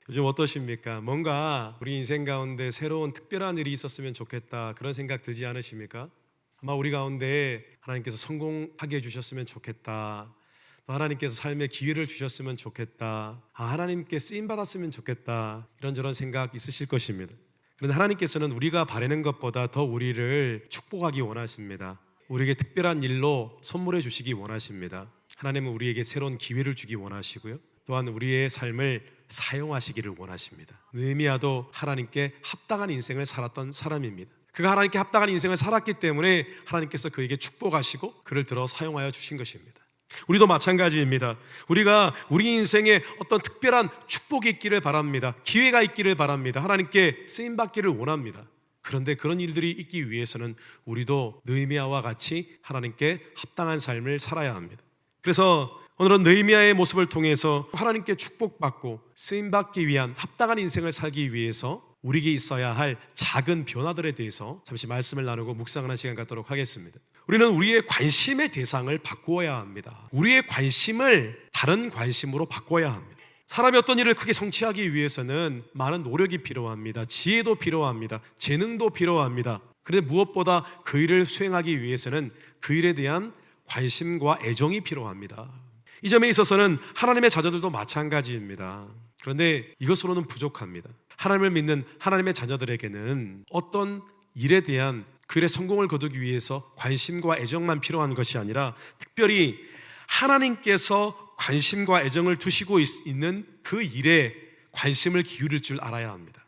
요즘 어떠십니까? 뭔가 우리 인생 가운데 새로운 특별한 일이 있었으면 좋겠다, 그런 생각 들지 않으십니까? 아마 우리 가운데 하나님께서 성공하게 해주셨으면 좋겠다, 또 하나님께서 삶의 기회를 주셨으면 좋겠다, 하나님께 쓰임 받았으면 좋겠다, 이런저런 생각 있으실 것입니다. 그런데 하나님께서는 우리가 바라는 것보다 더 우리를 축복하기 원하십니다. 우리에게 특별한 일로 선물해 주시기 원하십니다. 하나님은 우리에게 새로운 기회를 주기 원하시고요, 또한 우리의 삶을 사용하시기를 원하십니다. 느헤미야도 하나님께 합당한 인생을 살았던 사람입니다. 그가 하나님께 합당한 인생을 살았기 때문에 하나님께서 그에게 축복하시고 그를 들어 사용하여 주신 것입니다. 우리도 마찬가지입니다. 우리가 우리 인생에 어떤 특별한 축복이 있기를 바랍니다. 기회가 있기를 바랍니다. 하나님께 쓰임받기를 원합니다. 그런데 그런 일들이 있기 위해서는 우리도 느헤미야와 같이 하나님께 합당한 삶을 살아야 합니다. 그래서 오늘은 느헤미야의 모습을 통해서 하나님께 축복받고 쓰임받기 위한 합당한 인생을 살기 위해서 우리에게 있어야 할 작은 변화들에 대해서 잠시 말씀을 나누고 묵상하는 시간 갖도록 하겠습니다. 우리는 우리의 관심의 대상을 바꾸어야 합니다. 우리의 관심을 다른 관심으로 바꿔야 합니다. 사람이 어떤 일을 크게 성취하기 위해서는 많은 노력이 필요합니다. 지혜도 필요합니다. 재능도 필요합니다. 그런데 무엇보다 그 일을 수행하기 위해서는 그 일에 대한 관심과 애정이 필요합니다. 이 점에 있어서는 하나님의 자녀들도 마찬가지입니다. 그런데 이것으로는 부족합니다. 하나님을 믿는 하나님의 자녀들에게는 어떤 일에 대한 그 일의 성공을 거두기 위해서 관심과 애정만 필요한 것이 아니라 특별히 하나님께서 관심과 애정을 두시고 있는 그 일에 관심을 기울일 줄 알아야 합니다.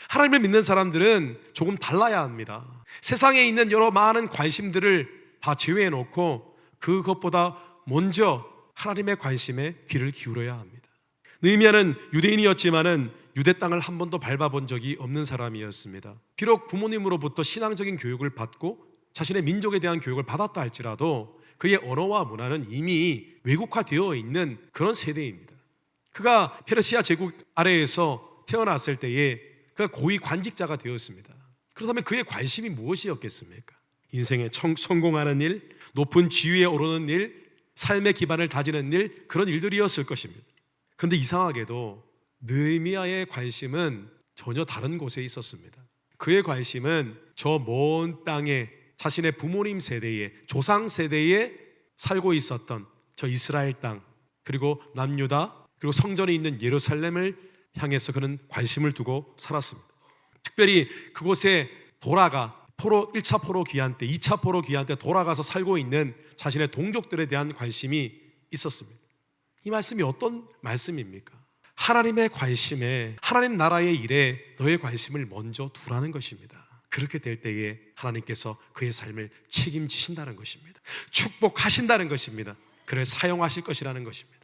하나님을 믿는 사람들은 조금 달라야 합니다. 세상에 있는 여러 많은 관심들을 다 제외해 놓고 그것보다 먼저 하나님의 관심에 귀를 기울여야 합니다. 느헤미야는 유대인이었지만은 유대 땅을 한 번도 밟아본 적이 없는 사람이었습니다. 비록 부모님으로부터 신앙적인 교육을 받고 자신의 민족에 대한 교육을 받았다 할지라도 그의 언어와 문화는 이미 왜곡화되어 있는 그런 세대입니다. 그가 페르시아 제국 아래에서 태어났을 때에 그가 고위 관직자가 되었습니다. 그렇다면 그의 관심이 무엇이었겠습니까? 인생에 성공하는 일, 높은 지위에 오르는 일, 삶의 기반을 다지는 일, 그런 일들이었을 것입니다. 그런데 이상하게도 느헤미야의 관심은 전혀 다른 곳에 있었습니다. 그의 관심은 저 먼 땅에 자신의 부모님 세대에, 조상 세대에 살고 있었던 저 이스라엘 땅, 그리고 남유다, 그리고 성전이 있는 예루살렘을 향해서 그는 관심을 두고 살았습니다. 특별히 그곳에 돌아가 1차 포로 귀환 때, 2차 포로 귀환 때 돌아가서 살고 있는 자신의 동족들에 대한 관심이 있었습니다. 이 말씀이 어떤 말씀입니까? 하나님의 관심에, 하나님 나라의 일에 너의 관심을 먼저 두라는 것입니다. 그렇게 될 때에 하나님께서 그의 삶을 책임지신다는 것입니다. 축복하신다는 것입니다. 그를 사용하실 것이라는 것입니다.